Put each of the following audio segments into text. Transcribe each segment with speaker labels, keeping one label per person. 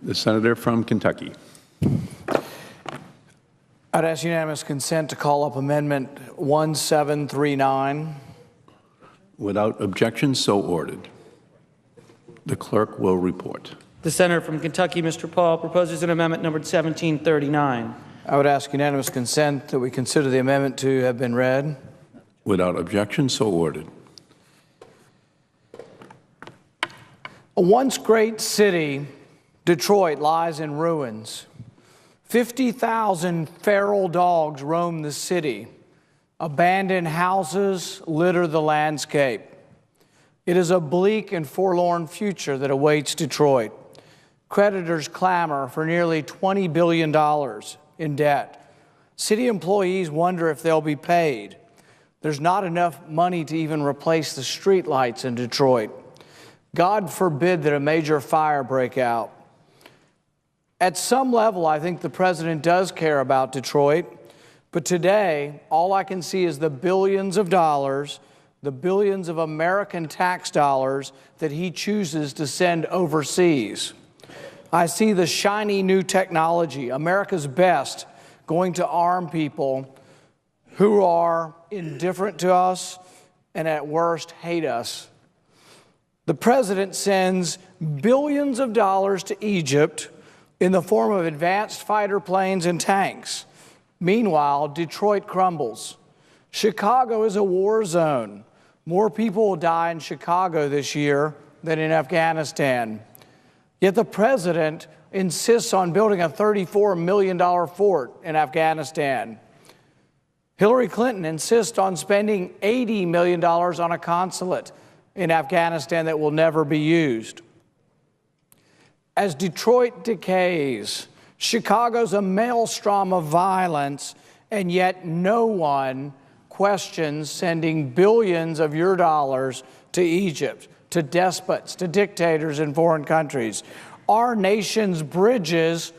Speaker 1: The senator from Kentucky.
Speaker 2: I'd ask unanimous consent to call up Amendment 1739.
Speaker 1: Without objection, so ordered. The clerk will report.
Speaker 3: The senator from Kentucky, Mr. Paul, proposes an amendment numbered 1739.
Speaker 2: I would ask unanimous consent that we consider the amendment to have been read.
Speaker 1: Without objection, so ordered.
Speaker 2: A once great city, Detroit, lies in ruins. 50,000 feral dogs roam the city. Abandoned houses litter the landscape. It is a bleak and forlorn future that awaits Detroit. Creditors clamor for nearly $20 billion in debt. City employees wonder if they'll be paid. There's not enough money to even replace the streetlights in Detroit. God forbid that a major fire break out. At some level, I think the president does care about Detroit, but today, all I can see is the billions of dollars, the billions of American tax dollars that he chooses to send overseas. I see the shiny new technology, America's best, going to arm people who are indifferent to us and at worst hate us. The president sends billions of dollars to Egypt in the form of advanced fighter planes and tanks. Meanwhile, Detroit crumbles. Chicago is a war zone. More people will die in Chicago this year than in Afghanistan. Yet the president insists on building a $34 million fort in Afghanistan. Hillary Clinton insists on spending $80 million on a consulate in Afghanistan that will never be used. As Detroit decays, Chicago's a maelstrom of violence, and yet no one questions sending billions of your dollars to Egypt, to despots, to dictators in foreign countries. Our nation's bridges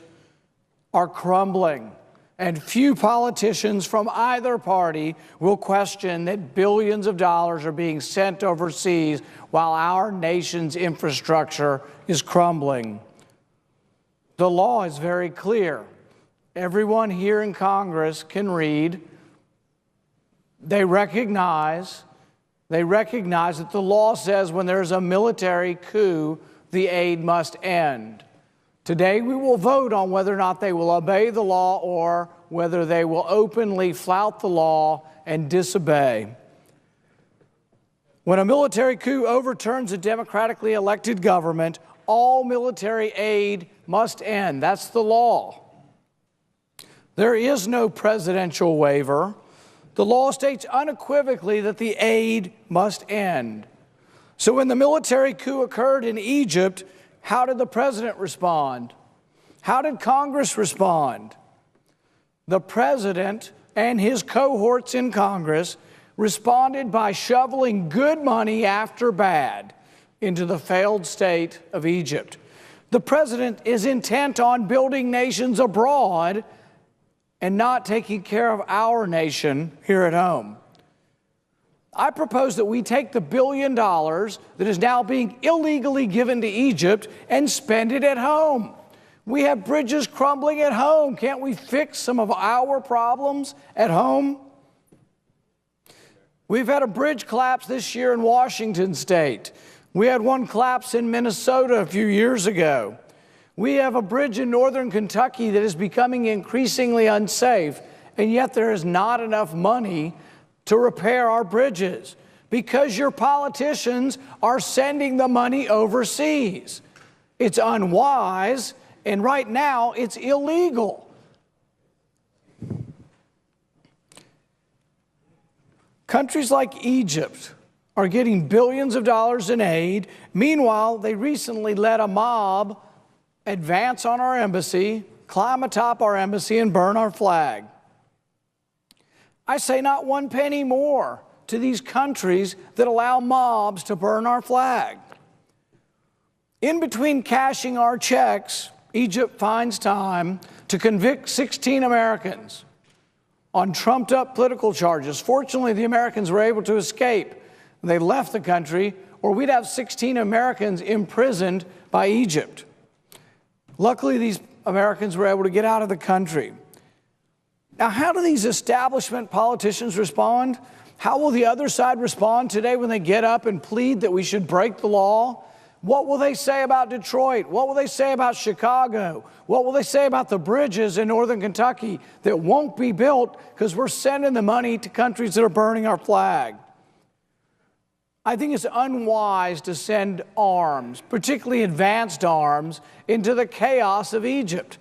Speaker 2: are crumbling, and few politicians from either party will question that billions of dollars are being sent overseas while our nation's infrastructure is crumbling. The law is very clear. Everyone here in Congress can read. They recognize that the law says when there's a military coup, the aid must end. Today, we will vote on whether or not they will obey the law or whether they will openly flout the law and disobey. When a military coup overturns a democratically elected government, all military aid must end. That's the law. There is no presidential waiver. The law states unequivocally that the aid must end. So when the military coup occurred in Egypt, how did the president respond? How did Congress respond? The president and his cohorts in Congress responded by shoveling good money after bad into the failed state of Egypt. The president is intent on building nations abroad and not taking care of our nation here at home. I propose that we take the $1 billion that is now being illegally given to Egypt and spend it at home. We have bridges crumbling at home. Can't we fix some of our problems at home? We've had a bridge collapse this year in Washington State. We had one collapse in Minnesota a few years ago. We have a bridge in northern Kentucky that is becoming increasingly unsafe, and yet there is not enough money to repair our bridges because your politicians are sending the money overseas. It's unwise, and right now it's illegal. Countries like Egypt are getting billions of dollars in aid. Meanwhile, they recently let a mob advance on our embassy, climb atop our embassy, and burn our flag. I say not one penny more to these countries that allow mobs to burn our flag. In between cashing our checks, Egypt finds time to convict 16 Americans on trumped-up political charges. Fortunately, the Americans were able to escape. They left the country, or we'd have 16 Americans imprisoned by Egypt. Luckily, these Americans were able to get out of the country. Now, how do these establishment politicians respond? How will the other side respond today when they get up and plead that we should break the law? What will they say about Detroit? What will they say about Chicago? What will they say about the bridges in northern Kentucky that won't be built because we're sending the money to countries that are burning our flag? I think it's unwise to send arms, particularly advanced arms, into the chaos of Egypt.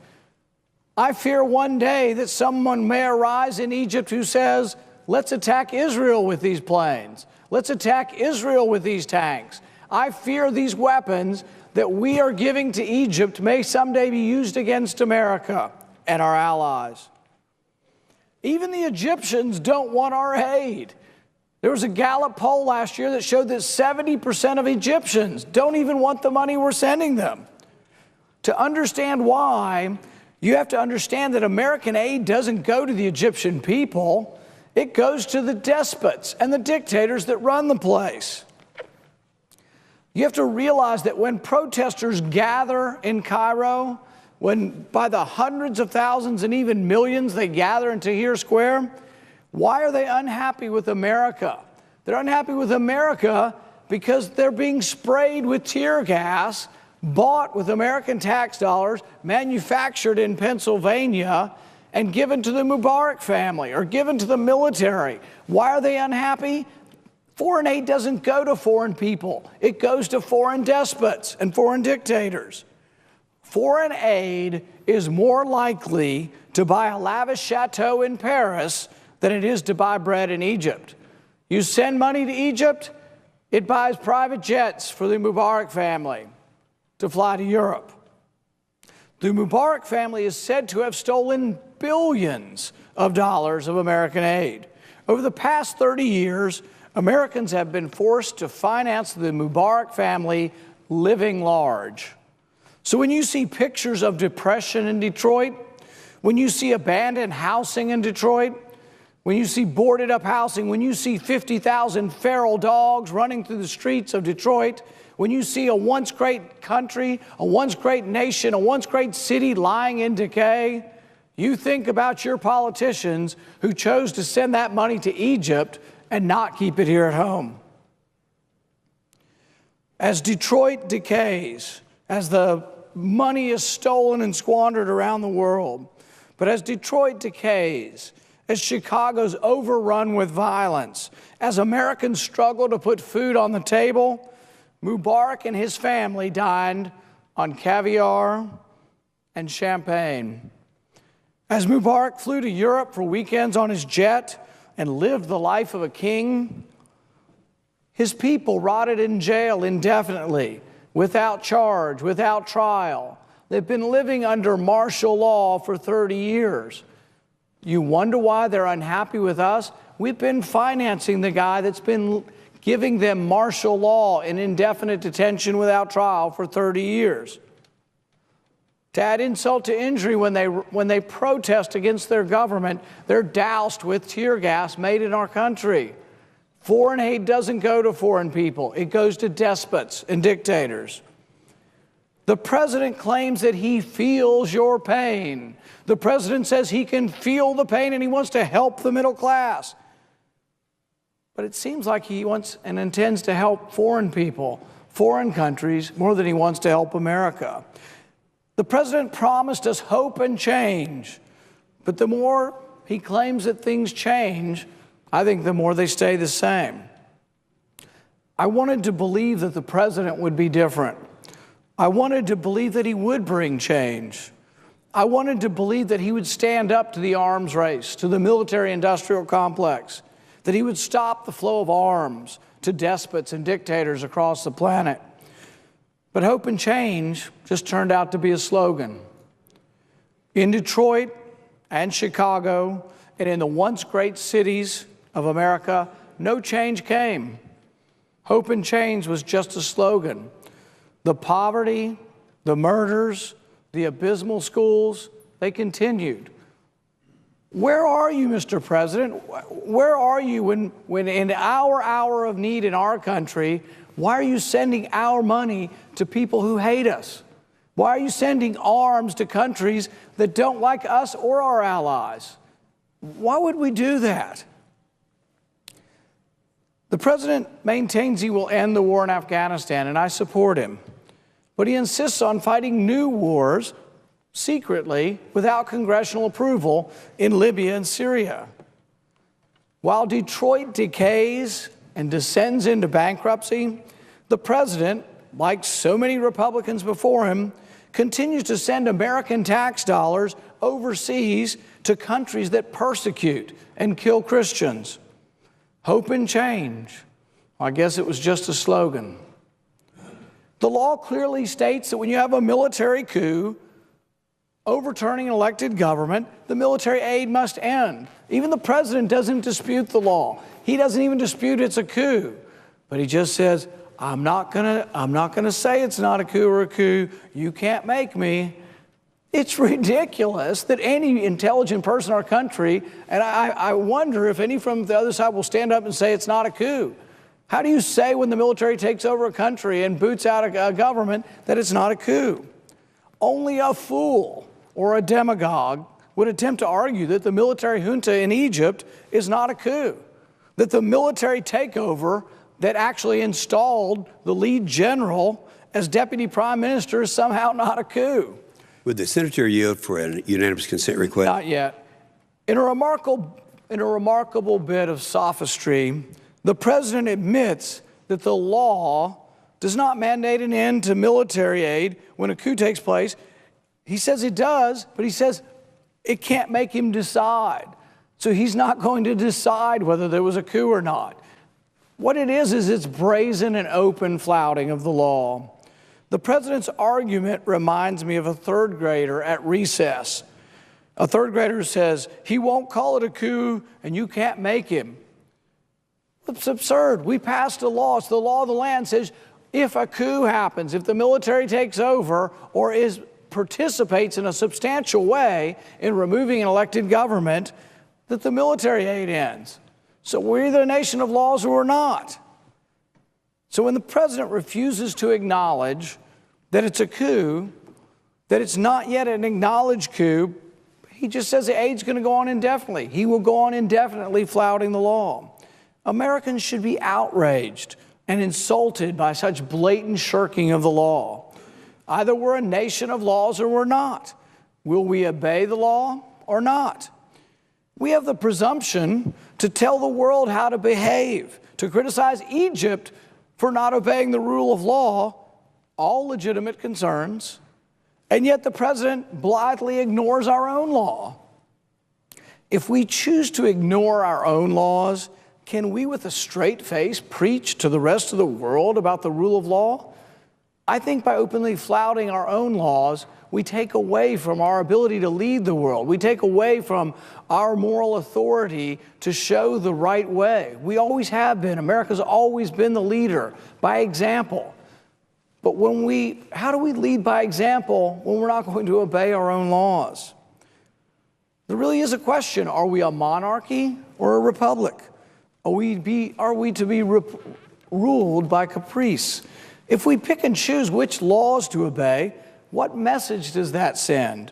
Speaker 2: I fear one day that someone may arise in Egypt who says, let's attack Israel with these planes. Let's attack Israel with these tanks. I fear these weapons that we are giving to Egypt may someday be used against America and our allies. Even the Egyptians don't want our aid. There was a Gallup poll last year that showed that 70% of Egyptians don't even want the money we're sending them. To understand why, you have to understand that American aid doesn't go to the Egyptian people. It goes to the despots and the dictators that run the place. You have to realize that when protesters gather in Cairo, when by the hundreds of thousands and even millions they gather in Tahrir Square, why are they unhappy with America? They're unhappy with America because they're being sprayed with tear gas, bought with American tax dollars, manufactured in Pennsylvania, and given to the Mubarak family or given to the military. Why are they unhappy? Foreign aid doesn't go to foreign people. It goes to foreign despots and foreign dictators. Foreign aid is more likely to buy a lavish chateau in Paris than it is to buy bread in Egypt. You send money to Egypt, it buys private jets for the Mubarak family to fly to Europe. The Mubarak family is said to have stolen billions of dollars of American aid. Over the past 30 years, Americans have been forced to finance the Mubarak family living large. So when you see pictures of depression in Detroit, when you see abandoned housing in Detroit, when you see boarded up housing, when you see 50,000 feral dogs running through the streets of Detroit, when you see a once great country, a once great nation, a once great city lying in decay, you think about your politicians who chose to send that money to Egypt and not keep it here at home. As Detroit decays, as the money is stolen and squandered around the world, but as Detroit decays, as Chicago's overrun with violence, as Americans struggle to put food on the table, Mubarak and his family dined on caviar and champagne. As Mubarak flew to Europe for weekends on his jet and lived the life of a king, his people rotted in jail indefinitely, without charge, without trial. They've been living under martial law for 30 years. You wonder why they're unhappy with us? We've been financing the guy that's been giving them martial law and indefinite detention without trial for 30 years. To add insult to injury, when they protest against their government, they're doused with tear gas made in our country. Foreign aid doesn't go to foreign people. It goes to despots and dictators. The president claims that he feels your pain. The president says he can feel the pain and he wants to help the middle class. But it seems like he wants and intends to help foreign people, foreign countries, more than he wants to help America. The president promised us hope and change, but the more he claims that things change, I think the more they stay the same. I wanted to believe that the president would be different. I wanted to believe that he would bring change. I wanted to believe that he would stand up to the arms race, to the military-industrial complex, that he would stop the flow of arms to despots and dictators across the planet. But hope and change just turned out to be a slogan. In Detroit and Chicago and in the once great cities of America, no change came. Hope and change was just a slogan. The poverty, the murders, the abysmal schools, they continued. Where are you, Mr. President? Where are you when in our hour of need in our country, why are you sending our money to people who hate us? Why are you sending arms to countries that don't like us or our allies? Why would we do that? The president maintains he will end the war in Afghanistan, and I support him. But he insists on fighting new wars secretly without congressional approval in Libya and Syria. While Detroit decays and descends into bankruptcy, the president, like so many Republicans before him, continues to send American tax dollars overseas to countries that persecute and kill Christians. Hope and change. I guess it was just a slogan. The law clearly states that when you have a military coup overturning an elected government, the military aid must end. Even the president doesn't dispute the law. He doesn't even dispute it's a coup. But he just says, I'm not gonna say it's not a coup or a coup. You can't make me. It's ridiculous that any intelligent person in our country, and I wonder if any from the other side will stand up and say it's not a coup. How do you say when the military takes over a country and boots out a government that it's not a coup? Only a fool or a demagogue would attempt to argue that the military junta in Egypt is not a coup, that the military takeover that actually installed the lead general as deputy prime minister is somehow not a coup.
Speaker 4: Would the senator yield for a unanimous consent request?
Speaker 2: Not yet. In a remarkable bit of sophistry, the president admits that the law does not mandate an end to military aid when a coup takes place. He says it does, but he says it can't make him decide. So he's not going to decide whether there was a coup or not. What it is it's brazen and open flouting of the law. The president's argument reminds me of a third grader at recess. A third grader says, he won't call it a coup and you can't make him. It's absurd. We passed a law. It's the law of the land says if a coup happens, if the military takes over or participates in a substantial way in removing an elected government, that the military aid ends. So we're either a nation of laws or we're not. So when the president refuses to acknowledge that it's a coup, that it's not yet an acknowledged coup, he just says the aid's going to go on indefinitely. He will go on indefinitely flouting the law. Americans should be outraged and insulted by such blatant shirking of the law. Either we're a nation of laws or we're not. Will we obey the law or not? We have the presumption to tell the world how to behave, to criticize Egypt for not obeying the rule of law, all legitimate concerns, and yet the president blithely ignores our own law. If we choose to ignore our own laws, can we with a straight face preach to the rest of the world about the rule of law? I think by openly flouting our own laws, we take away from our ability to lead the world. We take away from our moral authority to show the right way. We always have been. America's always been the leader by example. But how do we lead by example when we're not going to obey our own laws? There really is a question. Are we a monarchy or a republic? Are we to be ruled by caprice? If we pick and choose which laws to obey, what message does that send?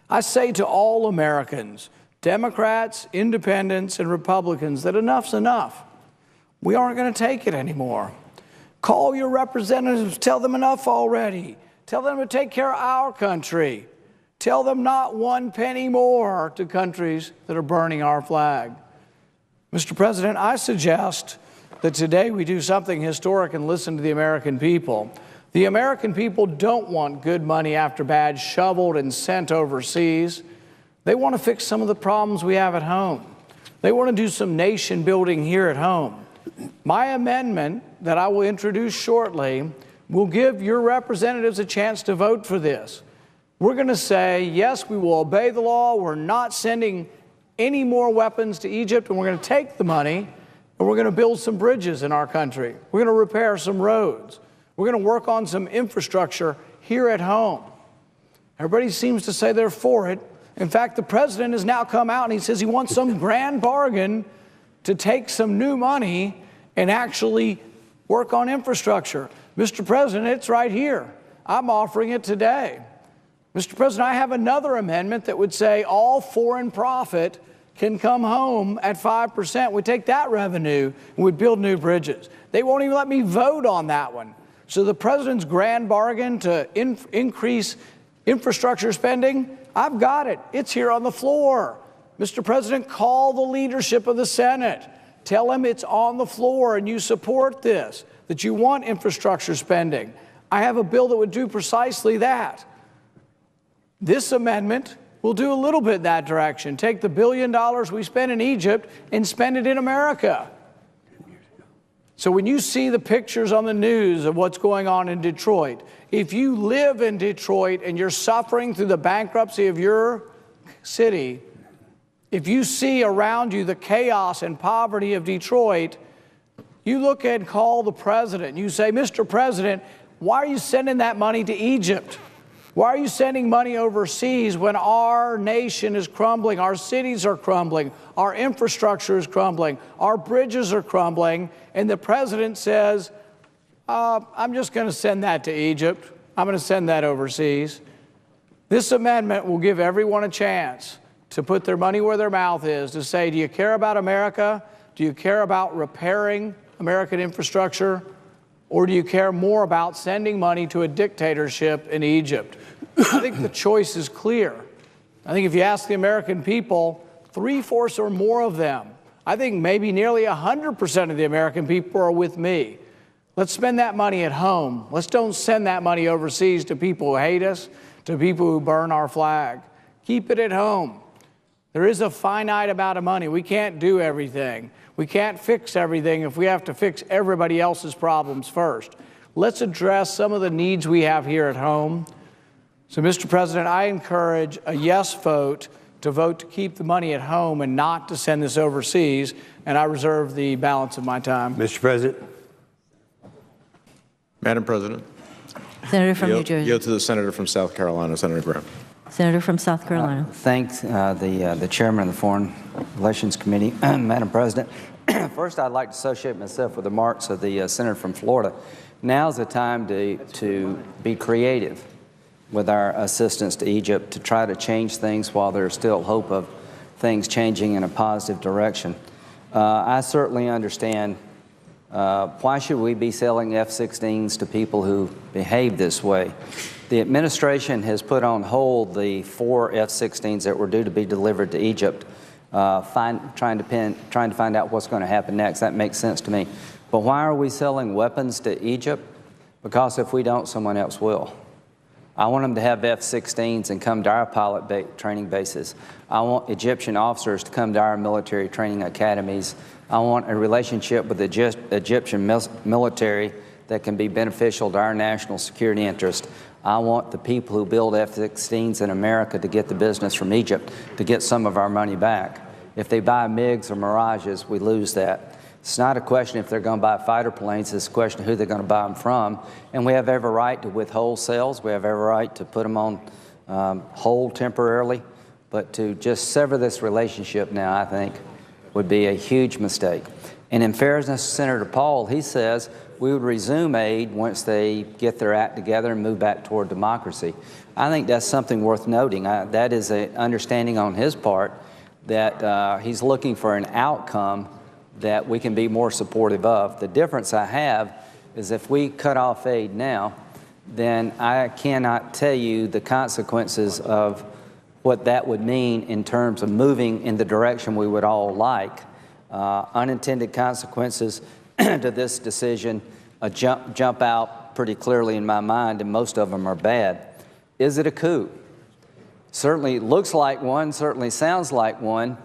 Speaker 2: I say to all Americans, Democrats, independents, and Republicans, that enough's enough. We aren't going to take it anymore. Call your representatives, tell them enough already. Tell them to take care of our country. Tell them not one penny more to countries that are burning our flag. Mr. President, I suggest that today we do something historic and listen to the American people. The American people don't want good money after bad shoveled and sent overseas. They want to fix some of the problems we have at home. They want to do some nation building here at home. My amendment that I will introduce shortly will give your representatives a chance to vote for this. We're going to say, yes, we will obey the law. We're not sending any more weapons to Egypt, and we're going to take the money and we're going to build some bridges in our country. We're going to repair some roads. We're going to work on some infrastructure here at home. Everybody seems to say they're for it. In fact, the president has now come out and he says he wants some grand bargain to take some new money and actually work on infrastructure. Mr. President, it's right here. I'm offering it today. Mr. President, I have another amendment that would say all foreign profit can come home at 5%. We take that revenue and we'd build new bridges. They won't even let me vote on that one. So the president's grand bargain to increase infrastructure spending, I've got it. It's here on the floor. Mr. President, call the leadership of the Senate. Tell them it's on the floor and you support this, that you want infrastructure spending. I have a bill that would do precisely that. This amendment will do a little bit in that direction. Take the $1 billion we spent in Egypt and spend it in America. So when you see the pictures on the news of what's going on in Detroit, if you live in Detroit and you're suffering through the bankruptcy of your city, if you see around you the chaos and poverty of Detroit, you look and call the president. You say, Mr. President, why are you sending that money to Egypt? Why are you sending money overseas when our nation is crumbling, our cities are crumbling, our infrastructure is crumbling, our bridges are crumbling, and the president says, I'm just going to send that to Egypt. I'm going to send that overseas. This amendment will give everyone a chance to put their money where their mouth is, to say, do you care about America? Do you care about repairing American infrastructure? Or do you care more about sending money to a dictatorship in Egypt? I think the choice is clear. I think if you ask the American people, 3/4 or more of them, I think maybe nearly 100% of the American people are with me. Let's spend that money at home. Let's don't send that money overseas to people who hate us, to people who burn our flag. Keep it at home. There is a finite amount of money. We can't do everything. We can't fix everything if we have to fix everybody else's problems first. Let's address some of the needs we have here at home. So, Mr. President, I encourage a yes vote to keep the money at home and not to send this overseas, and I reserve the balance of my time.
Speaker 4: Mr. President.
Speaker 5: Madam President.
Speaker 6: Senator from New Jersey.
Speaker 5: Yield to the Senator from South Carolina, Senator Graham.
Speaker 6: Senator from South Carolina.
Speaker 7: Thanks the chairman of the Foreign Relations Committee. Madam President, first I'd like to associate myself with the remarks of the senator from Florida. Now's the time to be creative with our assistance to Egypt to try to change things while there's still hope of things changing in a positive direction. I certainly understand why should we be selling F-16s to people who behave this way. The administration has put on hold the 4 F-16s that were due to be delivered to Egypt, trying to find out what's going to happen next. That makes sense to me. But why are we selling weapons to Egypt? Because if we don't, someone else will. I want them to have F-16s and come to our pilot training bases. I want Egyptian officers to come to our military training academies. I want a relationship with the Egyptian military that can be beneficial to our national security interest. I want the people who build F-16s in America to get the business from Egypt, to get some of our money back. If they buy MiGs or Mirages, we lose that. It's not a question if they're going to buy fighter planes, it's a question of who they're going to buy them from. And we have every right to withhold sales. We have every right to put them on hold temporarily. But to just sever this relationship now, I think, would be a huge mistake. And in fairness to Senator Paul, he says we would resume aid once they get their act together and move back toward democracy. I think that's something worth noting. That is an understanding on his part that he's looking for an outcome that we can be more supportive of. The difference I have is if we cut off aid now, then I cannot tell you the consequences of what that would mean in terms of moving in the direction we would all like. Unintended consequences to this decision jump out pretty clearly in my mind, and most of them are bad. Is it a coup? Certainly looks like one, certainly sounds like one,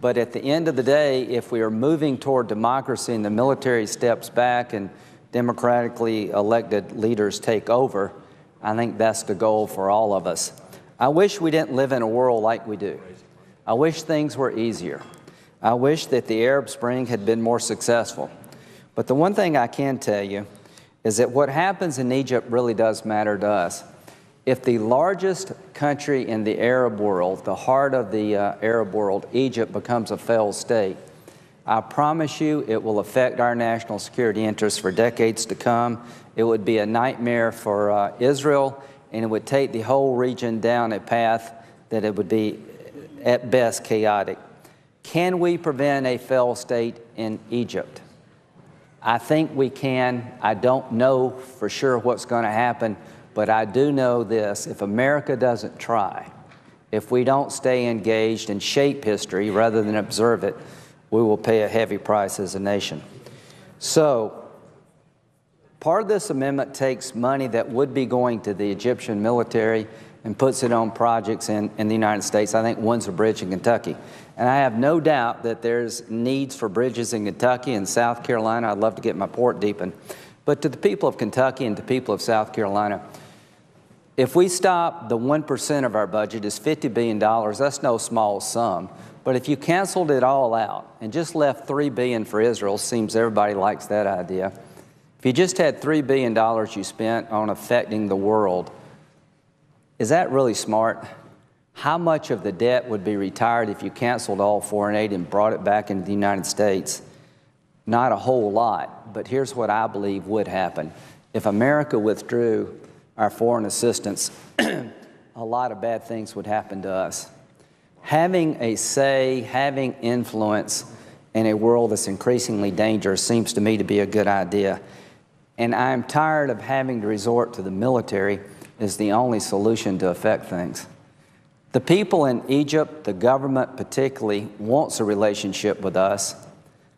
Speaker 7: but at the end of the day, if we are moving toward democracy and the military steps back and democratically elected leaders take over, I think that's the goal for all of us. I wish we didn't live in a world like we do. I wish things were easier. I wish that the Arab Spring had been more successful. But the one thing I can tell you is that what happens in Egypt really does matter to us. If the largest country in the Arab world, the heart of the Arab world, Egypt, becomes a failed state, I promise you it will affect our national security interests for decades to come. It would be a nightmare for Israel, and it would take the whole region down a path that it would be, at best, chaotic. Can we prevent a failed state in Egypt? I think we can. I don't know for sure what's going to happen, but I do know this. If America doesn't try, if we don't stay engaged and shape history rather than observe it, we will pay a heavy price as a nation. So, part of this amendment takes money that would be going to the Egyptian military and puts it on projects in the United States. I think one's a bridge in Kentucky. And I have no doubt that there's needs for bridges in Kentucky and South Carolina. I'd love to get my port deepened. But to the people of Kentucky and to the people of South Carolina, if we stop the 1% of our budget is $50 billion, that's no small sum. But if you canceled it all out and just left $3 billion for Israel, seems everybody likes that idea. If you just had $3 billion you spent on affecting the world, is that really smart? How much of the debt would be retired if you canceled all foreign aid and brought it back into the United States? Not a whole lot, but here's what I believe would happen. If America withdrew our foreign assistance, a lot of bad things would happen to us. Having a say, having influence in a world that's increasingly dangerous seems to me to be a good idea. And I'm tired of having to resort to the military as the only solution to affect things. The people in Egypt, the government particularly, wants a relationship with us.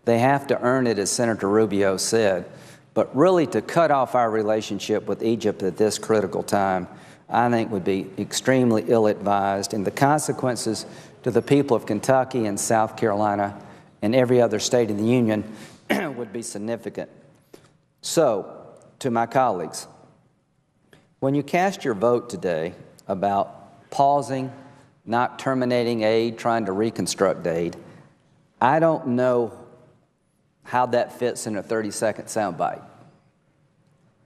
Speaker 7: They have to earn it, as Senator Rubio said. But really, to cut off our relationship with Egypt at this critical time, I think would be extremely ill-advised, and the consequences to the people of Kentucky and South Carolina and every other state in the Union would be significant. So, to my colleagues, when you cast your vote today about pausing, not terminating aid, trying to reconstruct aid, I don't know how that fits in a 30-second soundbite.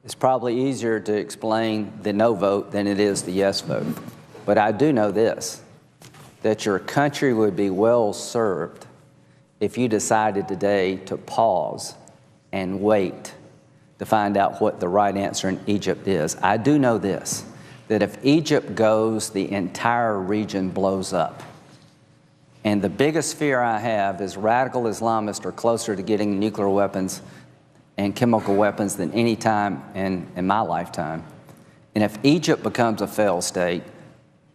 Speaker 7: It's probably easier to explain the no vote than it is the yes vote. But I do know this, that your country would be well served if you decided today to pause and wait to find out what the right answer in Egypt is. I do know this, that if Egypt goes, the entire region blows up. And the biggest fear I have is radical Islamists are closer to getting nuclear weapons and chemical weapons than any time in my lifetime. And if Egypt becomes a failed state,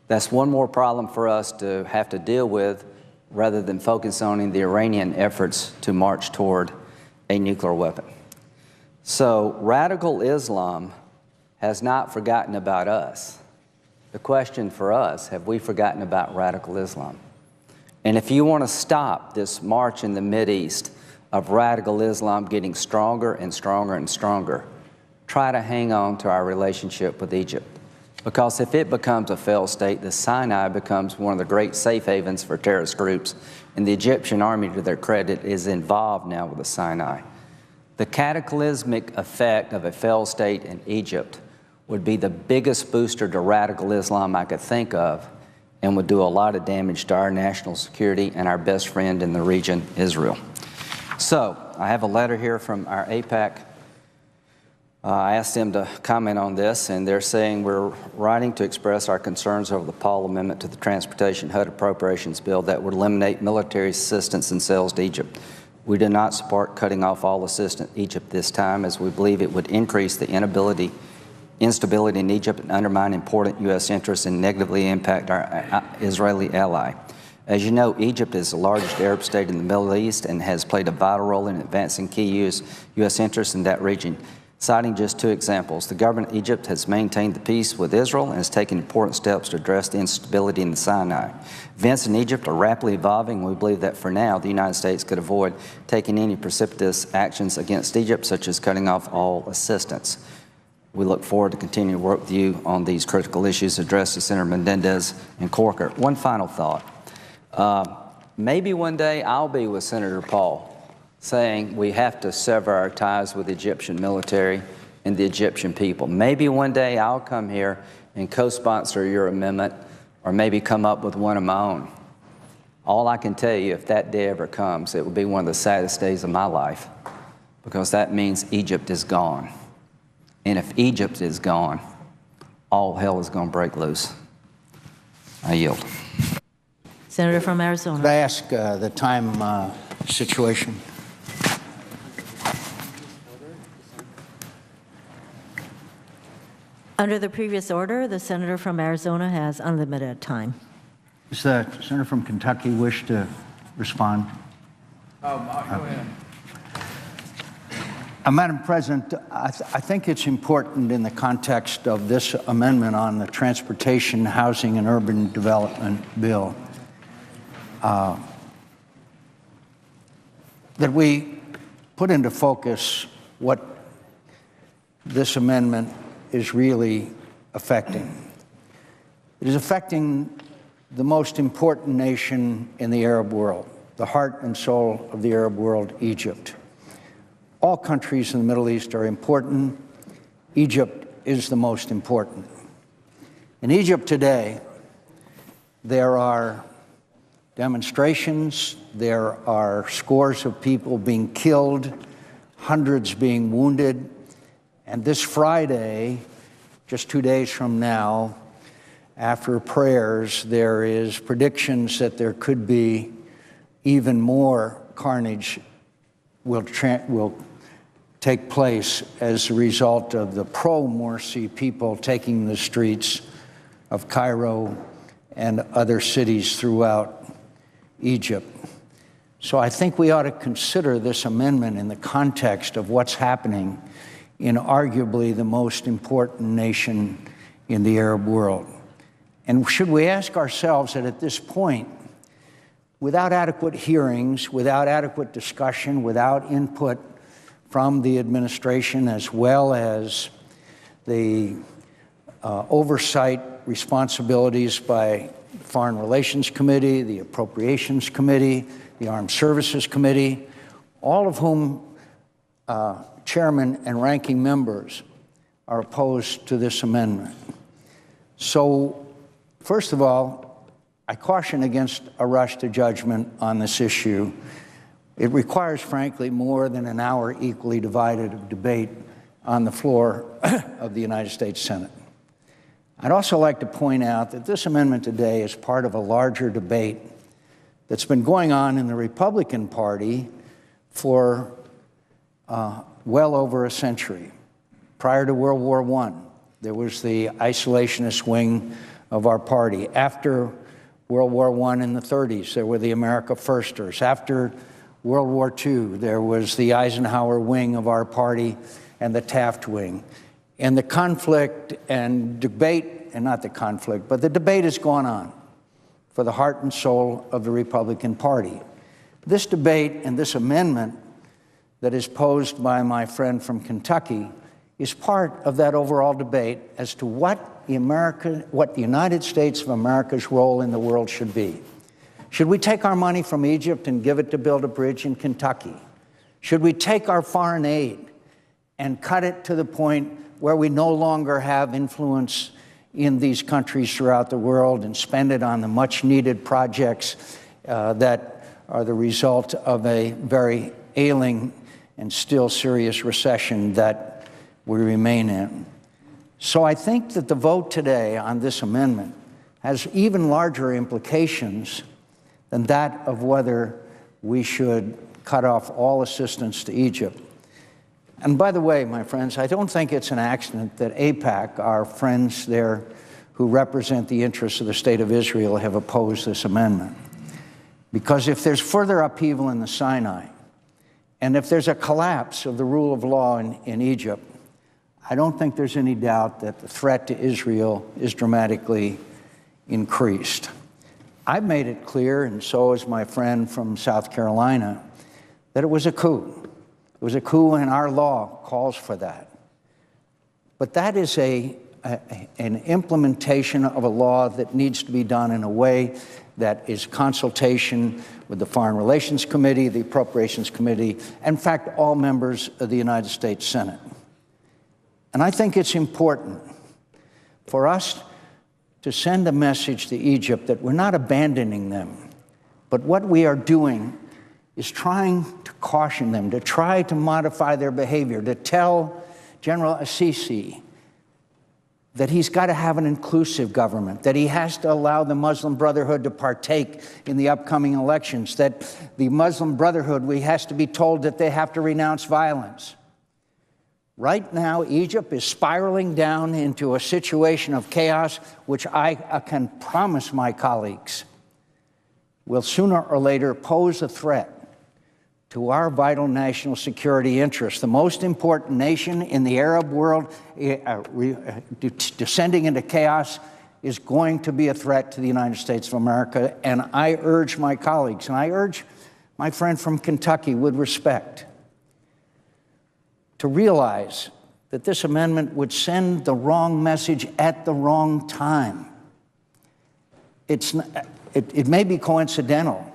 Speaker 7: that's one more problem for us to have to deal with rather than focus on the Iranian efforts to march toward a nuclear weapon. So radical Islam has not forgotten about us. The question for us, have we forgotten about radical Islam? And if you want to stop this march in the Mideast of radical Islam getting stronger and stronger and stronger, try to hang on to our relationship with Egypt. Because if it becomes a failed state, the Sinai becomes one of the great safe havens for terrorist groups, and the Egyptian army, to their credit, is involved now with the Sinai. The cataclysmic effect of a failed state in Egypt would be the biggest booster to radical Islam I could think of, and would do a lot of damage to our national security and our best friend in the region, Israel. So, I have a letter here from our AIPAC. I asked them to comment on this, and they're saying we're writing to express our concerns over the Paul Amendment to the Transportation HUD Appropriations Bill that would eliminate military assistance and sales to Egypt. We do not support cutting off all assistance to Egypt this time, as we believe it would increase the instability in Egypt and undermine important U.S. interests and negatively impact our Israeli ally. As you know, Egypt is the largest Arab state in the Middle East and has played a vital role in advancing key U.S. interests in that region. Citing just two examples, the government of Egypt has maintained the peace with Israel and has taken important steps to address the instability in the Sinai. Events in Egypt are rapidly evolving, and we believe that for now, the United States could avoid taking any precipitous actions against Egypt, such as cutting off all assistance. We look forward to continuing to work with you on these critical issues addressed to Senator Menendez and Corker. One final thought. Maybe one day I'll be with Senator Paul saying we have to sever our ties with the Egyptian military and the Egyptian people. Maybe one day I'll come here and co-sponsor your amendment, or maybe come up with one of my own. All I can tell you, if that day ever comes, it will be one of the saddest days of my life, because that means Egypt is gone. And if Egypt is gone, all hell is going to break loose. I yield.
Speaker 6: Senator from
Speaker 8: Could I
Speaker 6: Arizona.
Speaker 8: ask the time situation?
Speaker 6: Under the previous order, the senator from Arizona has unlimited time.
Speaker 8: Does the senator from Kentucky wish to respond?
Speaker 2: Go ahead.
Speaker 8: Madam President, I think it's important in the context of this amendment on the Transportation, Housing, and Urban Development Bill that we put into focus what this amendment is really affecting. It is affecting the most important nation in the Arab world, the heart and soul of the Arab world, Egypt. All countries in the Middle East are important. Egypt is the most important. In Egypt today, there are demonstrations, there are scores of people being killed, hundreds being wounded, and this Friday, just 2 days from now, after prayers, there is predictions that there could be even more carnage will take place as a result of the pro-Morsi people taking the streets of Cairo and other cities throughout Egypt. So I think we ought to consider this amendment in the context of what's happening in arguably the most important nation in the Arab world. And should we ask ourselves that at this point, without adequate hearings, without adequate discussion, without input from the administration, as well as the oversight responsibilities by the Foreign Relations Committee, the Appropriations Committee, the Armed Services Committee, all of whom chairmen and ranking members are opposed to this amendment. So, first of all, I caution against a rush to judgment on this issue. It requires, frankly, more than an hour equally divided of debate on the floor of the United States Senate. I'd also like to point out that this amendment today is part of a larger debate that's been going on in the Republican Party for well over a century. Prior to World War I, there was the isolationist wing of our party. After World War I in the 30s, there were the America Firsters. After World War II, there was the Eisenhower wing of our party and the Taft wing. And the conflict and debate, and not the conflict, but the debate has gone on for the heart and soul of the Republican Party. This debate and this amendment that is posed by my friend from Kentucky is part of that overall debate as to what the United States of America's role in the world should be. Should we take our money from Egypt and give it to build a bridge in Kentucky? Should we take our foreign aid and cut it to the point where we no longer have influence in these countries throughout the world and spend it on the much-needed projects that are the result of a very ailing and still serious recession that we remain in? So I think that the vote today on this amendment has even larger implications than that of whether we should cut off all assistance to Egypt. And by the way, my friends, I don't think it's an accident that AIPAC, our friends there who represent the interests of the State of Israel, have opposed this amendment. Because if there's further upheaval in the Sinai, and if there's a collapse of the rule of law in Egypt, I don't think there's any doubt that the threat to Israel is dramatically increased. I've made it clear, and so has my friend from South Carolina, that it was a coup. It was a coup, and our law calls for that. But that is an implementation of a law that needs to be done in a way that is consultation with the Foreign Relations Committee, the Appropriations Committee, in fact, all members of the United States Senate. And I think it's important for us to send a message to Egypt that we're not abandoning them, But what we are doing is trying to caution them, to try to modify their behavior, to tell General Assisi that he's got to have an inclusive government, that he has to allow the Muslim Brotherhood to partake in the upcoming elections, that the Muslim Brotherhood, we has to be told that they have to renounce violence. Right now, Egypt is spiraling down into a situation of chaos, which I can promise my colleagues will sooner or later pose a threat to our vital national security interests. The most important nation in the Arab world descending into chaos is going to be a threat to the United States of America. And I urge my colleagues, and I urge my friend from Kentucky with respect, to realize that this amendment would send the wrong message at the wrong time. It may be coincidental,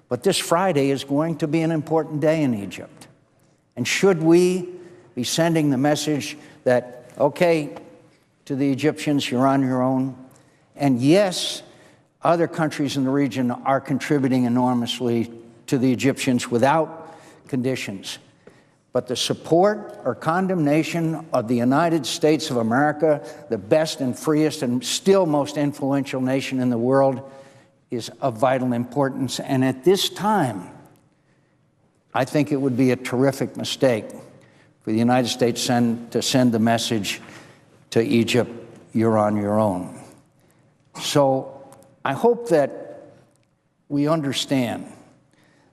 Speaker 8: but this Friday is going to be an important day in Egypt. And should we be sending the message that, okay, to the Egyptians, you're on your own? And yes, other countries in the region are contributing enormously to the Egyptians without conditions. But the support or condemnation of the United States of America, the best and freest and still most influential nation in the world, is of vital importance. And at this time, I think it would be a terrific mistake for the United States to send the message to Egypt, you're on your own. So I hope that we understand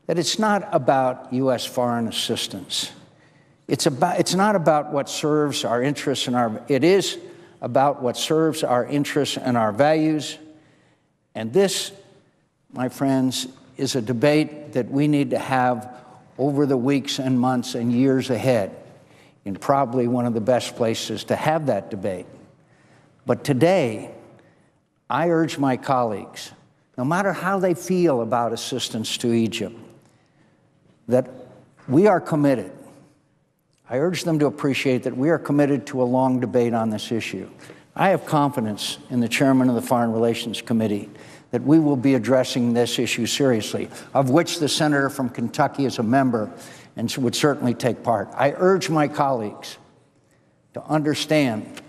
Speaker 8: that it's not about U.S. foreign assistance. It's not about what serves our interests it is about what serves our interests and our values. And this, my friends, is a debate that we need to have over the weeks and months and years ahead, in probably one of the best places to have that debate. But today, I urge my colleagues, no matter how they feel about assistance to Egypt, that we are committed. I urge them to appreciate that we are committed to a long debate on this issue. I have confidence in the chairman of the Foreign Relations Committee that we will be addressing this issue seriously, of which the senator from Kentucky is a member and would certainly take part. I urge my colleagues to understand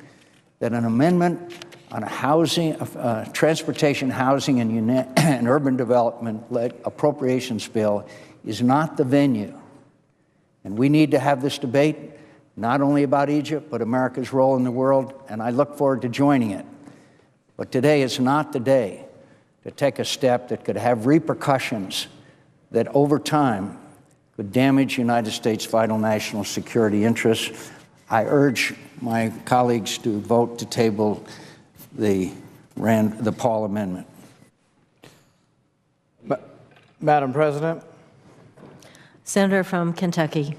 Speaker 8: that an amendment on a transportation, housing, and urban development-led appropriations bill is not the venue. And we need to have this debate not only about Egypt, but America's role in the world, and I look forward to joining it. But today is not the day to take a step that could have repercussions that over time could damage United States' vital national security interests. I urge my colleagues to vote to table the Paul amendment.
Speaker 2: Madam President.
Speaker 6: Senator from Kentucky.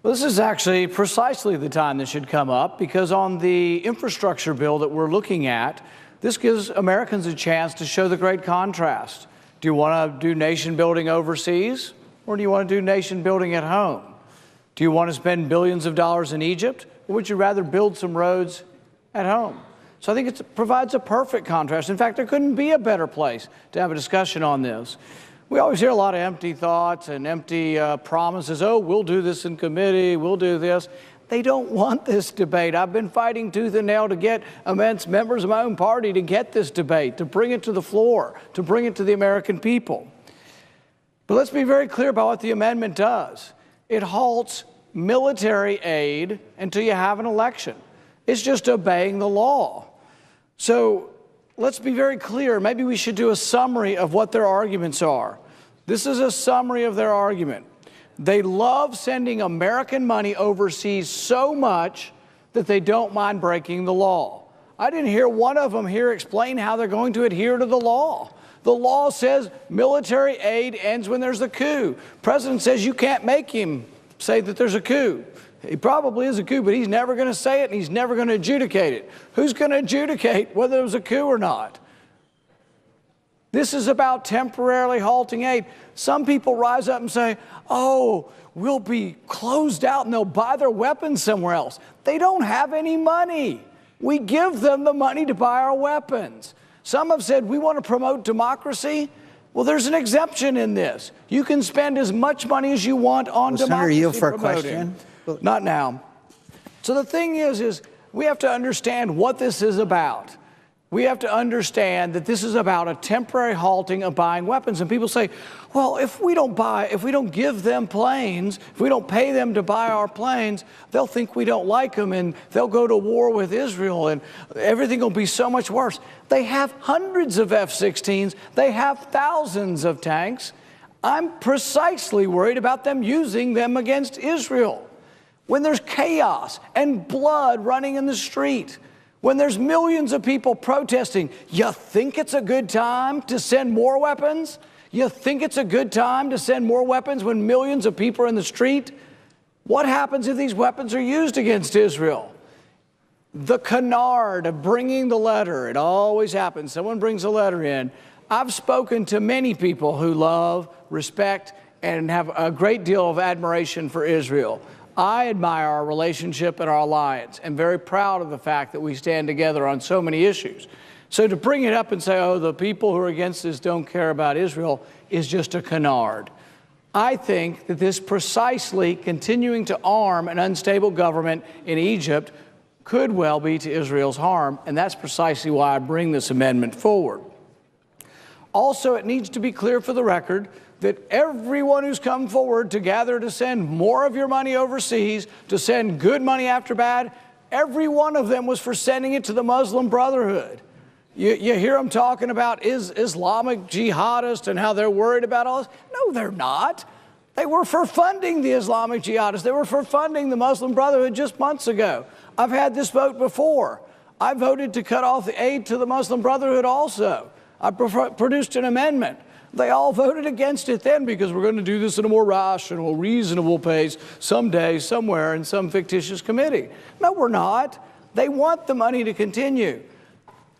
Speaker 2: Well, this is actually precisely the time this should come up, because on the infrastructure bill that we're looking at, this gives Americans a chance to show the great contrast. Do you want to do nation building overseas, or do you want to do nation building at home? Do you want to spend billions of dollars in Egypt, or would you rather build some roads at home? So I think it provides a perfect contrast. In fact, there couldn't be a better place to have a discussion on this. We always hear a lot of empty thoughts and empty promises. Oh, we'll do this in committee, we'll do this. They don't want this debate. I've been fighting tooth and nail to get immense members of my own party to get this debate, to bring it to the floor, to bring it to the American people. But let's be very clear about what the amendment does. It halts military aid until you have an election. It's just obeying the law. So let's be very clear. Maybe we should do a summary of what their arguments are. This is a summary of their argument. They love sending American money overseas so much that they don't mind breaking the law. I didn't hear one of them here explain how they're going to adhere to the law. The law says military aid ends when there's a coup. The president says you can't make him say that there's a coup. He probably is a coup, but he's never going to say it and he's never going to adjudicate it. Who's going to adjudicate whether it was a coup or not? This is about temporarily halting aid. Some people rise up and say, oh, we'll be closed out and they'll buy their weapons somewhere else. They don't have any money. We give them the money to buy our weapons. Some have said we want to promote democracy. Well, there's an exemption in this. You can spend as much money as you want on
Speaker 8: Senator,
Speaker 2: democracy
Speaker 8: yield for a
Speaker 2: promoting.
Speaker 8: question.
Speaker 2: Not now. So the thing is we have to understand what this is about. We have to understand that this is about a temporary halting of buying weapons. And people say, well, if we don't give them planes, if we don't pay them to buy our planes, they'll think we don't like them and they'll go to war with Israel and everything will be so much worse. They have hundreds of F-16s. They have thousands of tanks. I'm precisely worried about them using them against Israel. When there's chaos and blood running in the street, when there's millions of people protesting, you think it's a good time to send more weapons? You think it's a good time to send more weapons when millions of people are in the street? What happens if these weapons are used against Israel? The canard of bringing the letter, it always happens. Someone brings a letter in. I've spoken to many people who love, respect, and have a great deal of admiration for Israel. I admire our relationship and our alliance and very proud of the fact that we stand together on so many issues. So to bring it up and say, oh, the people who are against this don't care about Israel is just a canard. I think that this precisely continuing to arm an unstable government in Egypt could well be to Israel's harm, and that's precisely why I bring this amendment forward. Also, it needs to be clear for the record that everyone who's come forward to gather to send more of your money overseas, to send good money after bad, every one of them was for sending it to the Muslim Brotherhood. You hear them talking about Islamic jihadists and how they're worried about all this. No, they're not. They were for funding the Islamic jihadists. They were for funding the Muslim Brotherhood just months ago. I've had this vote before. I voted to cut off the aid to the Muslim Brotherhood also. I produced an amendment. They all voted against it then because we're going to do this in a more rational, reasonable pace someday, somewhere, in some fictitious committee. No, we're not. They want the money to continue.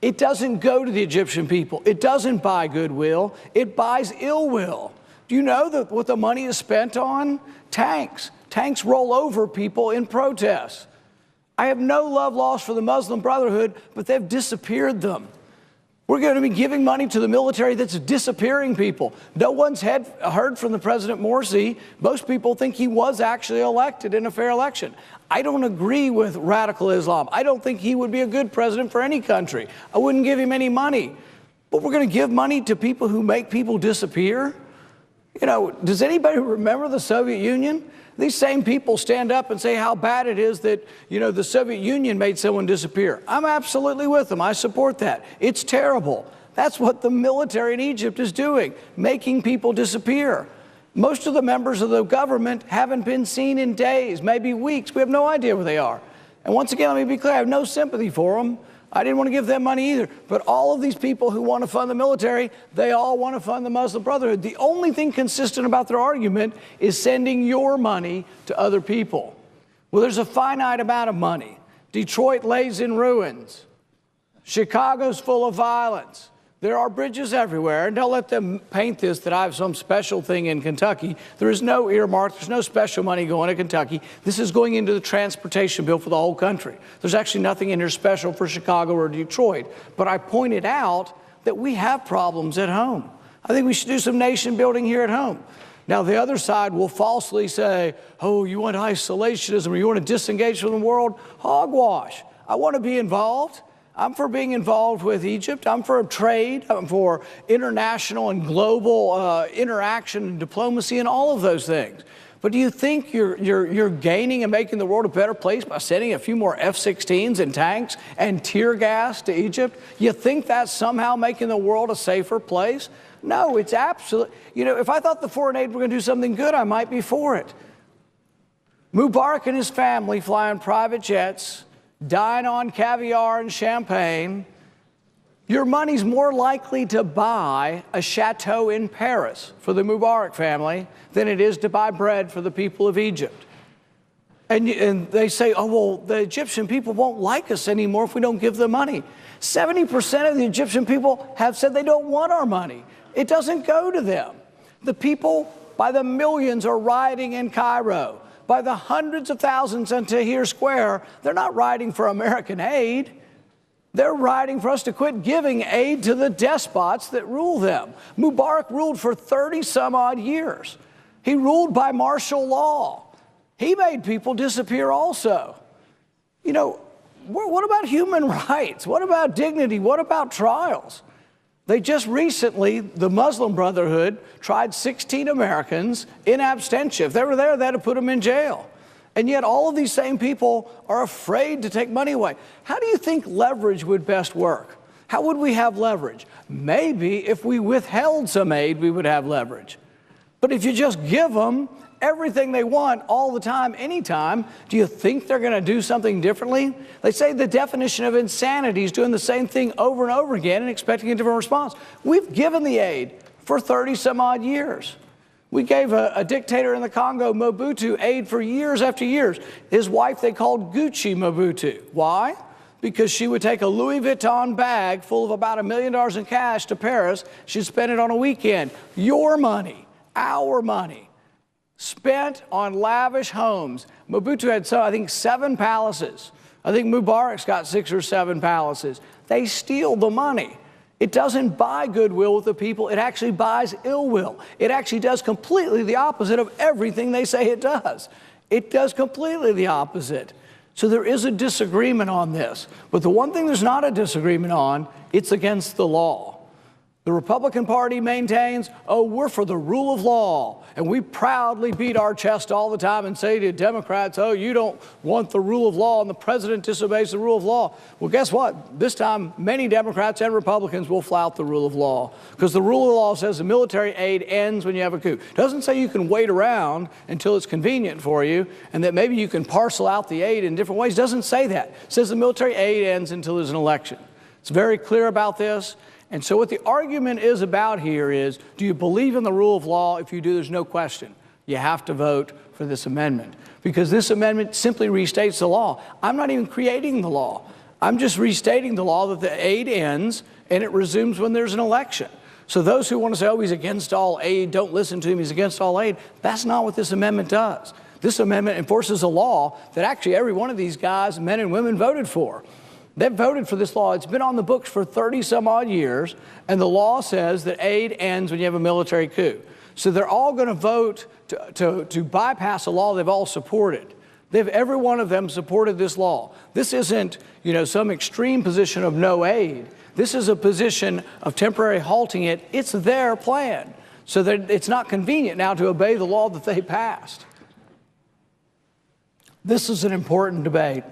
Speaker 2: It doesn't go to the Egyptian people. It doesn't buy goodwill. It buys ill will. Do you know that what the money is spent on? Tanks. Tanks roll over people in protests. I have no love lost for the Muslim Brotherhood, but they've disappeared them. We're going to be giving money to the military that's disappearing people. No one's heard from the President Morsi. Most people think he was actually elected in a fair election. I don't agree with radical Islam. I don't think he would be a good president for any country. I wouldn't give him any money. But we're going to give money to people who make people disappear? You know, does anybody remember the Soviet Union? These same people stand up and say how bad it is that, the Soviet Union made someone disappear. I'm absolutely with them. I support that. It's terrible. That's what the military in Egypt is doing, making people disappear. Most of the members of the government haven't been seen in days, maybe weeks. We have no idea where they are. And once again, let me be clear, I have no sympathy for them. I didn't want to give them money either. But all of these people who want to fund the military, they all want to fund the Muslim Brotherhood. The only thing consistent about their argument is sending your money to other people. Well, there's a finite amount of money. Detroit lays in ruins. Chicago's full of violence. There are bridges everywhere, and don't let them paint this that I have some special thing in Kentucky. There is no earmark. There's no special money going to Kentucky. This is going into the transportation bill for the whole country. There's actually nothing in here special for Chicago or Detroit. But I pointed out that we have problems at home. I think we should do some nation building here at home. Now, the other side will falsely say, oh, you want isolationism or you want to disengage from the world? Hogwash. I want to be involved. I'm for being involved with Egypt. I'm for trade. I'm for international and global interaction and diplomacy and all of those things. But do you think you're gaining and making the world a better place by sending a few more F-16s and tanks and tear gas to Egypt? You think that's somehow making the world a safer place? No, it's absolutely. If I thought the foreign aid were going to do something good, I might be for it. Mubarak and his family fly on private jets, dine on caviar and champagne. Your money's more likely to buy a chateau in Paris for the Mubarak family than it is to buy bread for the people of Egypt. And they say, oh, well, the Egyptian people won't like us anymore if we don't give them money. 70% of the Egyptian people have said they don't want our money. It doesn't go to them. The people by the millions are rioting in Cairo. By the hundreds of thousands on Tahrir Square, they're not rioting for American aid. They're writing for us to quit giving aid to the despots that rule them. Mubarak ruled for 30 some odd years. He ruled by martial law. He made people disappear also. You know, what about human rights? What about dignity? What about trials? They just recently, the Muslim Brotherhood tried 16 Americans in absentia. If they were there, they'd have put them in jail. And yet all of these same people are afraid to take money away. How do you think leverage would best work? How would we have leverage? Maybe if we withheld some aid, we would have leverage. But if you just give them everything they want all the time, anytime, do you think they're going to do something differently? They say the definition of insanity is doing the same thing over and over again and expecting a different response. We've given the aid for 30 some odd years. We gave a dictator in the Congo, Mobutu, aid for years after years. His wife they called Gucci Mobutu. Why? Because she would take a Louis Vuitton bag full of about $1 million in cash to Paris. She'd spend it on a weekend. Your money, our money, spent on lavish homes. Mobutu had, I think, 7 palaces. I think Mubarak's got 6 or 7 palaces. They steal the money. It doesn't buy goodwill with the people. It actually buys ill will. It actually does completely the opposite of everything they say it does. It does completely the opposite. So there is a disagreement on this. But the one thing there's not a disagreement on, it's against the law. The Republican Party maintains, oh, we're for the rule of law. And we proudly beat our chest all the time and say to Democrats, oh, you don't want the rule of law and the president disobeys the rule of law. Well, guess what? This time, many Democrats and Republicans will flout the rule of law because the rule of law says the military aid ends when you have a coup. It doesn't say you can wait around until it's convenient for you and that maybe you can parcel out the aid in different ways. It doesn't say that. It says the military aid ends until there's an election. It's very clear about this. And so what the argument is about here is, do you believe in the rule of law? If you do, there's no question. You have to vote for this amendment because this amendment simply restates the law. I'm not even creating the law. I'm just restating the law that the aid ends and it resumes when there's an election. So those who want to say, oh, he's against all aid, don't listen to him, he's against all aid, that's not what this amendment does. This amendment enforces a law that actually every one of these guys, men and women, voted for. They've voted for this law. It's been on the books for 30 some odd years, and the law says that aid ends when you have a military coup. So they're all going to vote to bypass a law they've all supported. Every one of them supported this law. This isn't, some extreme position of no aid. This is a position of temporary halting it. It's their plan. So that it's not convenient now to obey the law that they passed. This is an important debate.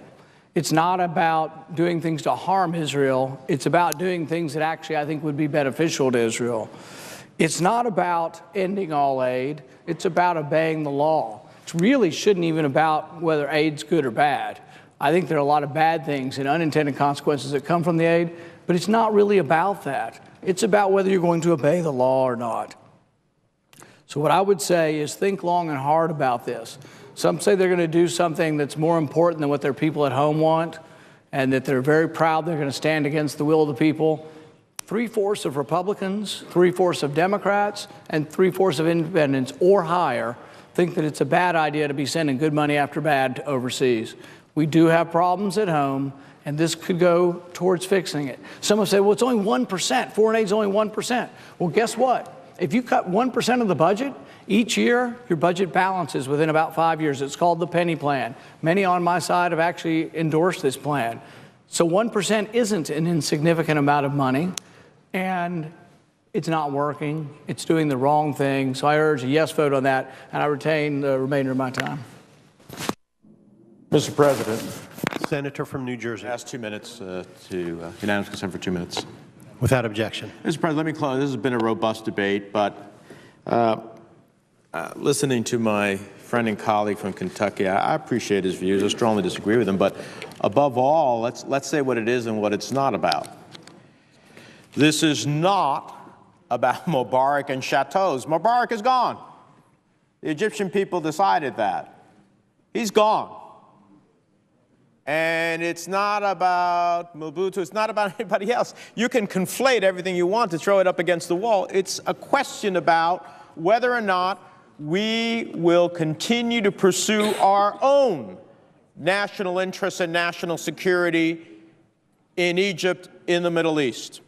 Speaker 2: It's not about doing things to harm Israel. It's about doing things that actually I think would be beneficial to Israel. It's not about ending all aid. It's about obeying the law. It really shouldn't even about whether aid's good or bad. I think there are a lot of bad things and unintended consequences that come from the aid, but it's not really about that. It's about whether you're going to obey the law or not. So what I would say is think long and hard about this. Some say they're going to do something that's more important than what their people at home want, and that they're very proud they're going to stand against the will of the people. 3/4 of Republicans, 3/4 of Democrats, and 3/4 of independents or higher think that it's a bad idea to be sending good money after bad overseas. We do have problems at home, and this could go towards fixing it. Some will say, well, it's only 1%. Foreign aid is only 1%. Well, guess what? If you cut 1% of the budget, each year, your budget balances within about 5 years. It's called the penny plan. Many on my side have actually endorsed this plan. So 1% isn't an insignificant amount of money, and it's not working. It's doing the wrong thing. So I urge a yes vote on that, and I retain the remainder of my time.
Speaker 5: Mr. President,
Speaker 9: Senator from New Jersey.
Speaker 5: ask 2 minutes to unanimous consent for 2 minutes.
Speaker 9: Without objection.
Speaker 5: Mr. President, let me close. This has been a robust debate, but listening to my friend and colleague from Kentucky, I appreciate his views. I strongly disagree with him, but above all, let's say what it is and what it's not about. This is not about Mubarak and chateaus. Mubarak is gone. The Egyptian people decided that. He's gone. And it's not about Mobutu. It's not about anybody else. You can conflate everything you want to throw it up against the wall. It's a question about whether or not we will continue to pursue our own national interests and national security in Egypt in the Middle East.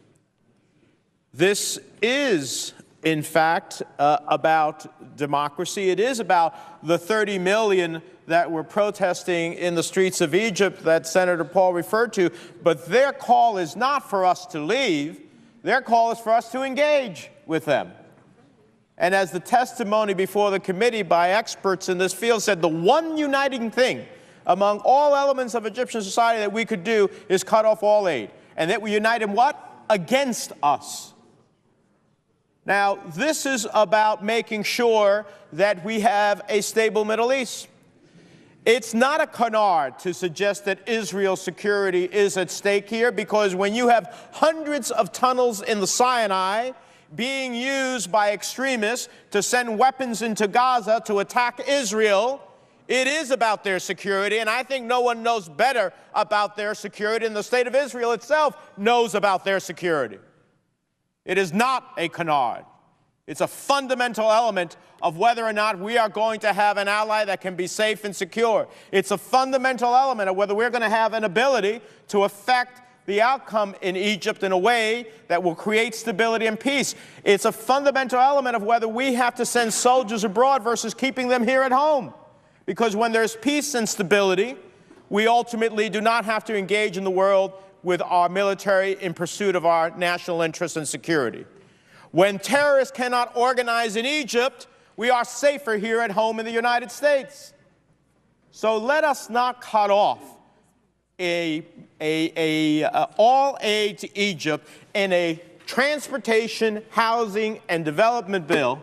Speaker 5: This is, in fact, about democracy. It is about the 30 million that were protesting in the streets of Egypt that Senator Paul referred to. But their call is not for us to leave. Their call is for us to engage with them. And as the testimony before the committee by experts in this field said, the one uniting thing among all elements of Egyptian society that we could do is cut off all aid. And that we unite in what? Against us. Now, this is about making sure that we have a stable Middle East. It's not a canard to suggest that Israel's security is at stake here, because when you have hundreds of tunnels in the Sinai being used by extremists to send weapons into Gaza to attack Israel, it is about their security, and I think no one knows better about their security, and the state of Israel itself knows about their security. It is not a canard. It's a fundamental element of whether or not we are going to have an ally that can be safe and secure. It's a fundamental element of whether we're going to have an ability to affect the outcome in Egypt in a way that will create stability and peace. It's a fundamental element of whether we have to send soldiers abroad versus keeping them here at home. Because when there's peace and stability, we ultimately do not have to engage in the world with our military in pursuit of our national interests and security. When terrorists cannot organize in Egypt, we are safer here at home in the United States. So let us not cut off all aid to Egypt in a transportation, housing, and development bill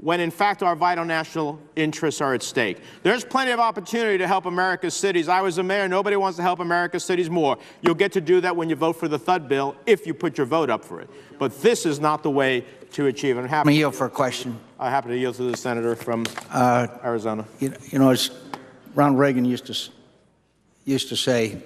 Speaker 5: when in fact our vital national interests are at stake. There's plenty of opportunity to help America's cities. I was a mayor. Nobody wants to help America's cities more. You'll get to do that when you vote for the THUD bill, if you put your vote up for it. But this is not the way to achieve it. I'm happy.
Speaker 8: I'm yield for a question.
Speaker 5: I'm happy to yield to the senator from Arizona.
Speaker 8: You know, as Ronald Reagan used to say,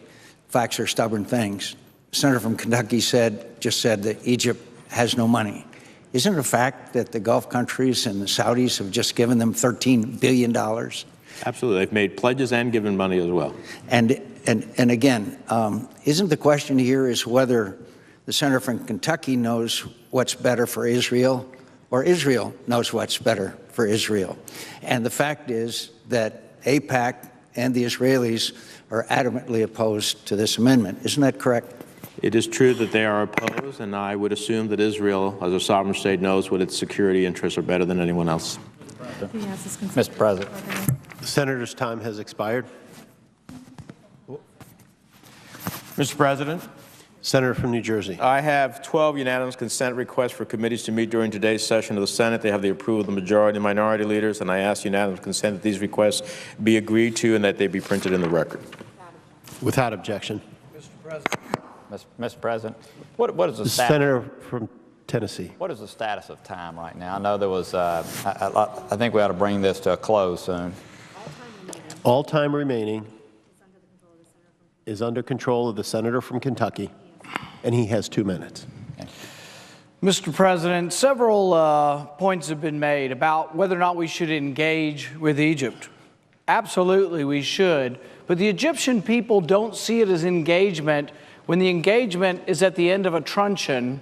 Speaker 8: facts are stubborn things. The senator from Kentucky just said that Egypt has no money. Isn't it a fact that the Gulf countries and the Saudis have just given them $13 billion?
Speaker 5: Absolutely. They've made pledges and given money as well.
Speaker 8: And again, isn't the question here is whether the senator from Kentucky knows what's better for Israel, or Israel knows what's better for Israel? And the fact is that AIPAC and the Israelis are adamantly opposed to this amendment. Isn't that correct?
Speaker 5: It is true that they are opposed, and I would assume that Israel, as a sovereign state, knows what its security interests are better than anyone else.
Speaker 10: Mr. President.
Speaker 9: The senator's time has expired.
Speaker 5: Mr. President,
Speaker 9: Senator from New Jersey.
Speaker 5: I have 12 unanimous consent requests for committees to meet during today's session of the Senate. They have the approval of the majority and minority leaders, and I ask unanimous consent that these requests be agreed to and that they be printed in the record.
Speaker 9: Without objection.
Speaker 10: Mr. President, what is the
Speaker 9: The
Speaker 10: status?
Speaker 9: senator from Tennessee.
Speaker 10: What is the status of time right now? I know there was, I think we ought to bring this to a close soon.
Speaker 9: All time remaining is under control of the senator from Kentucky, and he has 2 minutes.
Speaker 2: Mr. President, several points have been made about whether or not we should engage with Egypt. Absolutely, we should. But the Egyptian people don't see it as engagement when the engagement is at the end of a truncheon,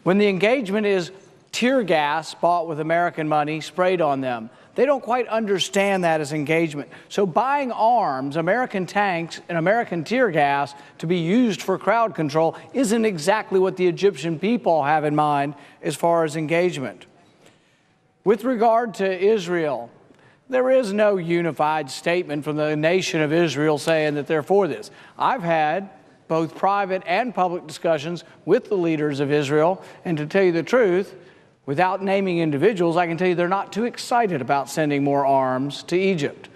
Speaker 2: when the engagement is tear gas bought with American money sprayed on them. They don't quite understand that as engagement. So buying arms, American tanks, and American tear gas to be used for crowd control isn't exactly what the Egyptian people have in mind as far as engagement. With regard to Israel, there is no unified statement from the nation of Israel saying that they're for this. I've had both private and public discussions with the leaders of Israel, and to tell you the truth, without naming individuals, I can tell you they're not too excited about sending more arms to Egypt.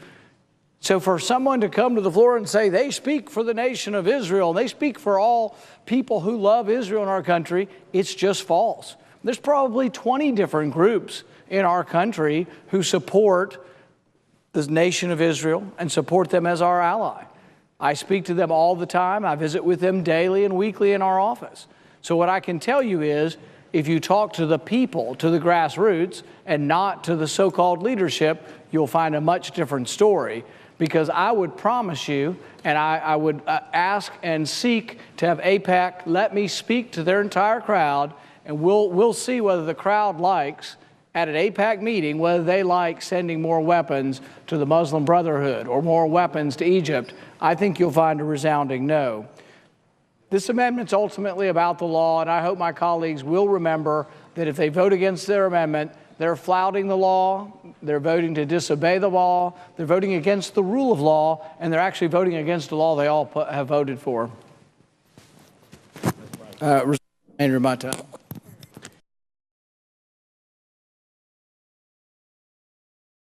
Speaker 2: So for someone to come to the floor and say they speak for the nation of Israel, and they speak for all people who love Israel in our country, it's just false. There's probably 20 different groups in our country who support the nation of Israel and support them as our ally. I speak to them all the time. I visit with them daily and weekly in our office. So what I can tell you is, if you talk to the people, to the grassroots, and not to the so-called leadership, you'll find a much different story. because I would promise you, and I would ask and seek to have AIPAC let me speak to their entire crowd, and we'll see whether the crowd likes, at an AIPAC meeting, whether they like sending more weapons to the Muslim Brotherhood or more weapons to Egypt. I think you'll find a resounding no. This amendment's ultimately about the law, and I hope my colleagues will remember that if they vote against their amendment, they're flouting the law, they're voting to disobey the law, they're voting against the rule of law, and they're actually voting against the law they all have voted for. Remainder of my time.